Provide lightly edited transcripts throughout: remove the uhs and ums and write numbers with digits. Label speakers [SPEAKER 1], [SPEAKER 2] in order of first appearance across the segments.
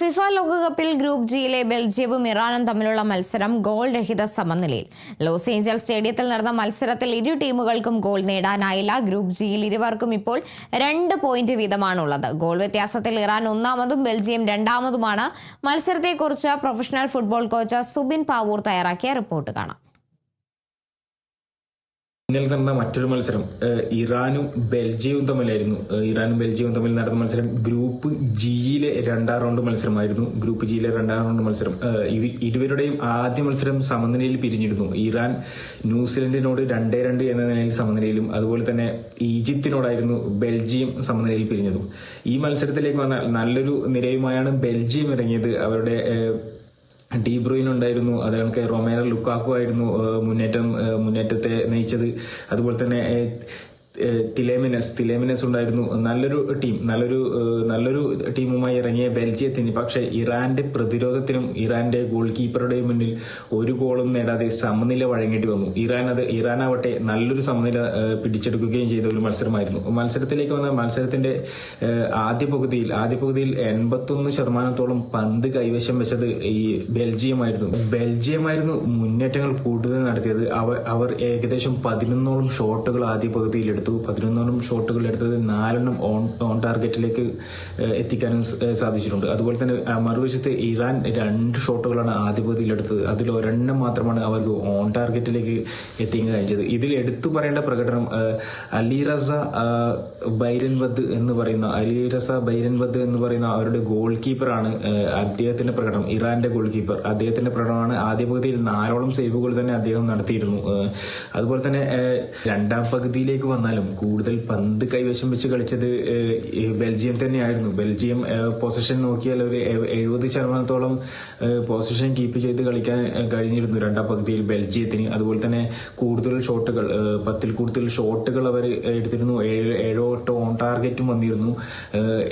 [SPEAKER 1] FIFA ലോകകപ്പിൽ group ജിയിലെ ബെൽജിയവും ഇറാനും തമ്മിലുള്ള മത്സരം ഗോൾ രഹിത സമനിലയിൽ. ലോസ് ഏഞ്ചൽസ് സ്റ്റേഡിയത്തിൽ നടന്ന മത്സരത്തിൽ ഇരു ടീമുകൾക്കും ഗോൾ നേടാനായില്ല. ഗ്രൂപ്പ് ജിയിൽ ഇരുവർക്കും ഇപ്പോൾ 2 പോയിന്റ് വീതമാണുള്ളത്. ഗോൾ വ്യത്യാസത്തിൽ ഇറാൻ ഒന്നാമതും ബെൽജിയം രണ്ടാമതുമാണ്. മത്സരത്തെക്കുറിച്ച് professional football coach Subin Pavoor തയ്യാറാക്കിയ റിപ്പോർട്ട് കാണാം.
[SPEAKER 2] ഇന്നലെ നടന്ന മറ്റൊരു മത്സരം ഇറാനും ബെൽജിയവും തമ്മിലായിരുന്നു. ഇറാനും ബെൽജിയവും തമ്മിൽ നടന്ന മത്സരം ഗ്രൂപ്പ് ജിയിലെ രണ്ടാം റൗണ്ട് മത്സരമായിരുന്നു. ഗ്രൂപ്പ് ജിയിലെ രണ്ടാം റൗണ്ട് മത്സരം ഇരുവരുടെയും ആദ്യ മത്സരം സമനിലയിൽ പിരിഞ്ഞിരുന്നു. ഇറാൻ ന്യൂസിലൻഡിനോട് 2-2 എന്ന നിലയിൽ സമനിലയിലും, അതുപോലെ തന്നെ ഈജിപ്തിനോടായിരുന്നു ബെൽജിയം സമനിലയിൽ പിരിഞ്ഞതും. ഈ മത്സരത്തിലേക്ക് വന്നാൽ നല്ലൊരു നിരയുമായാണ് ബെൽജിയം ഇറങ്ങിയത്. അവരുടെ ഡി ബ്രൂയിൻ ഉണ്ടായിരുന്നു, അതുകണക്ക് റൊമേറോ ലുക്കാക്കു ആയിരുന്നു മുന്നേറ്റത്തെ നയിച്ചത്. അതുപോലെ തന്നെ തിലേമിനസ് ഉണ്ടായിരുന്നു. നല്ലൊരു ടീമുമായി ഇറങ്ങിയ ബെൽജിയത്തിന് പക്ഷേ ഇറാന്റെ പ്രതിരോധത്തിനും ഇറാന്റെ ഗോൾ കീപ്പറുടെയും മുന്നിൽ ഒരു ഗോളും നേടാതെ സമനില വഴങ്ങേണ്ടി വന്നു. ഇറാനാവട്ടെ നല്ലൊരു സമനില പിടിച്ചെടുക്കുകയും ചെയ്ത ഒരു മത്സരമായിരുന്നു. മത്സരത്തിലേക്ക് വന്ന മത്സരത്തിന്റെ ആദ്യ പകുതിയിൽ 81% പന്ത് കൈവശം വെച്ചത് ഈ ബെൽജിയമായിരുന്നു മുന്നേറ്റങ്ങൾ കൂടുതൽ നടത്തിയത്. അവർ ഏകദേശം 11 ഷോട്ടുകൾ ആദ്യ പകുതിയിൽ എടുത്തു. 11 ഷോട്ടുകൾ എടുത്തത് 4 ഓൺ ടാർഗറ്റിലേക്ക് എത്തിക്കാനും സാധിച്ചിട്ടുണ്ട്. അതുപോലെ തന്നെ മറുവശത്ത് ഇറാൻ 2 ഷോട്ടുകളാണ് ആദ്യ പകുതിയിൽ എടുത്തത്. അതിൽ ഒരെണ്ണം മാത്രമാണ് അവർക്ക് ഓൺ ടാർഗറ്റിലേക്ക് എത്തിക്കാൻ കഴിഞ്ഞത്. ഇതിൽ എടുത്തു പറയേണ്ട പ്രകടനം അലിറസ ബൈരൻവദ് എന്ന് പറയുന്ന അവരുടെ ഗോൾ കീപ്പറാണ്. അദ്ദേഹത്തിന്റെ പ്രകടനം, ഇറാന്റെ ഗോൾ കീപ്പർ, അദ്ദേഹത്തിന്റെ പ്രകടനമാണ്. ആദ്യ പകുതിയിൽ 4 സേവുകൾ തന്നെ അദ്ദേഹം നടത്തിയിരുന്നു. അതുപോലെ തന്നെ രണ്ടാം പകുതിയിലേക്ക് വന്നാലും കൂടുതൽ പന്ത് കൈവശം വെച്ച് കളിച്ചത് ബെൽജിയം തന്നെയായിരുന്നു. ബെൽജിയം പൊസിഷൻ നോക്കിയാൽ ഒരു 70% പൊസിഷൻ കീപ്പ് ചെയ്ത് കളിക്കാൻ കഴിഞ്ഞിരുന്നു രണ്ടാം പകുതിയിൽ ബെൽജിയത്തിന്. അതുപോലെ തന്നെ 10 കൂടുതൽ ഷോട്ടുകൾ അവർ എടുത്തിരുന്നു. 7-8 ഓൺ ടാർഗറ്റും വന്നിരുന്നു.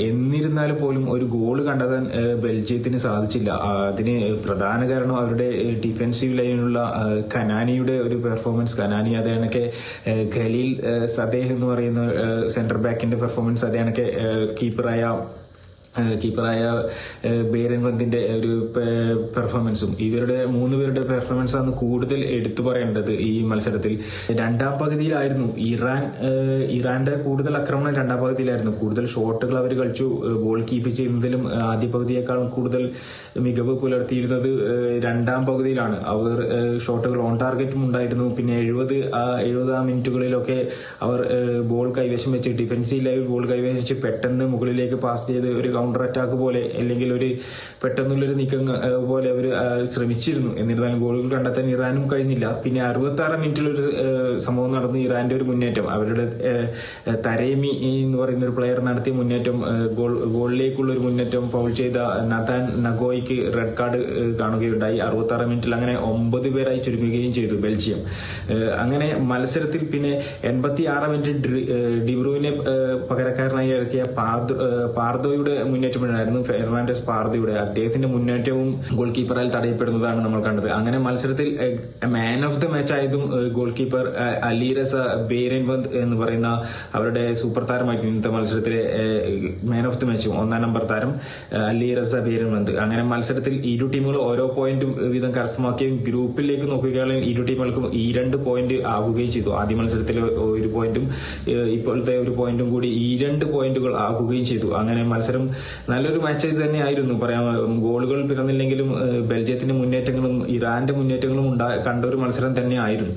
[SPEAKER 2] എന്നിരുന്നാൽ പോലും ഒരു ഗോൾ കണ്ടെത്താൻ ബെൽജിയത്തിന് സാധിച്ചില്ല. അതിന് പ്രധാന കാരണം അവരുടെ ഡിഫൻസീവ് ലൈനിലുള്ള കനാനിയുടെ ഒരു പെർഫോമൻസ്. അതാണൊക്കെ ഖലീൽ സദേഹ് എന്ന് പറയുന്ന സെന്റർ ബാക്കിന്റെ പെർഫോമൻസ്, അതാണൊക്കെ കീപ്പറായ ബേരൻവന്തിന്റെ ഒരു പെർഫോമൻസും, ഇവരുടെ 3 പേരുടെ പെർഫോമൻസ് ആണ് കൂടുതൽ എടുത്തു പറയേണ്ടത് ഈ മത്സരത്തിൽ. രണ്ടാം പകുതിയിലായിരുന്നു ഇറാന്റെ കൂടുതൽ ആക്രമണം. രണ്ടാം പകുതിയിലായിരുന്നു കൂടുതൽ ഷോട്ടുകൾ അവർ കളിച്ചു. ബോൾ കീപ്പ് ചെയ്യുന്നതിലും ആദ്യ പകുതിയേക്കാൾ കൂടുതൽ മികവ് പുലർത്തിയിരുന്നത് രണ്ടാം പകുതിയിലാണ്. അവർ ഷോട്ടുകൾ ഓൺ ടാർഗറ്റും ഉണ്ടായിരുന്നു. പിന്നെ 70 മിനിറ്റുകളിലൊക്കെ അവർ ബോൾ കൈവശം വെച്ച് ഡിഫൻസീവ് ലൈവ് ബോൾ കൈവശം വെച്ച് പെട്ടെന്ന് മുകളിലേക്ക് പാസ് ചെയ്ത് ഒരു കൗണ്ടർ അറ്റാക്ക് പോലെ അല്ലെങ്കിൽ ഒരു പെട്ടെന്നുള്ളൊരു നീക്കം പോലെ അവർ ശ്രമിച്ചിരുന്നു. എന്നിരുന്നാലും ഗോളുകൾ കണ്ടെത്താൻ ഇറാനും കഴിഞ്ഞില്ല. പിന്നെ 66 മിനിറ്റിലൊരു സംഭവം നടന്നു. ഇറാന്റെ ഒരു മുന്നേറ്റം, അവരുടെ തരേമി എന്ന് പറയുന്ന ഒരു പ്ലെയർ നടത്തിയ മുന്നേറ്റം, ഗോളിലേക്കുള്ള ഒരു മുന്നേറ്റം ഫൗൾ ചെയ്ത നഥാൻ നഗോയ്ക്ക് റെഡ് കാർഡ് കാണുകയുണ്ടായി. 66 മിനിറ്റിൽ അങ്ങനെ 9 പേരായി ചുരുങ്ങുകയും ചെയ്തു ബെൽജിയം. അങ്ങനെ മത്സരത്തിൽ പിന്നെ 86 മിനിറ്റ് ഡിബ്രൂയിനെ പകരക്കാരനായി ഇറക്കിയ പാർദോയുടെ മുന്നേറ്റമുണ്ടായിരുന്നു. ഫെർണാണ്ടസ് പാർദോയുടെ, അദ്ദേഹത്തിന്റെ മുന്നേറ്റവും ഗോൾ കീപ്പറാൽ തടയപ്പെടുന്നതാണ് നമ്മൾ കണ്ടത്. അങ്ങനെ മത്സരത്തിൽ മാൻ ഓഫ് ദ മാച്ച് ആയതും ഗോൾ കീപ്പർ അലിറസ ബേരൻവദ് എന്ന് പറയുന്ന അവരുടെ സൂപ്പർ താരമായിരുന്നു. ഇന്നത്തെ മത്സരത്തിലെ മാൻ ഓഫ് ദ മാച്ചും 1-ാം നമ്പർ താരം അലിറസ ബേരൻവദ്. അങ്ങനെ മത്സരത്തിൽ ഇരു ടീമുകളും ഓരോ പോയിന്റും വീതം കരസ്ഥമാക്കുകയും ഗ്രൂപ്പിലേക്ക് നോക്കുകയാണെങ്കിൽ ഇരു ടീമുകൾക്കും 2 പോയിന്റ് ആകുകയും ചെയ്തു. ആദ്യ മത്സരത്തിൽ 1 പോയിന്റും ഇപ്പോഴത്തെ 1 പോയിന്റും കൂടി 2 പോയിന്റുകൾ ആകുകയും ചെയ്തു. അങ്ങനെ മത്സരം നല്ലൊരു മാച്ച് തന്നെയായിരുന്നു. പറയാം, ഗോളുകൾ പിറന്നില്ലെങ്കിലും ബെൽജിയത്തിന്റെ മുന്നേറ്റങ്ങളും ഇറാന്റെ മുന്നേറ്റങ്ങളും കണ്ട ഒരു മത്സരം തന്നെയായിരുന്നു.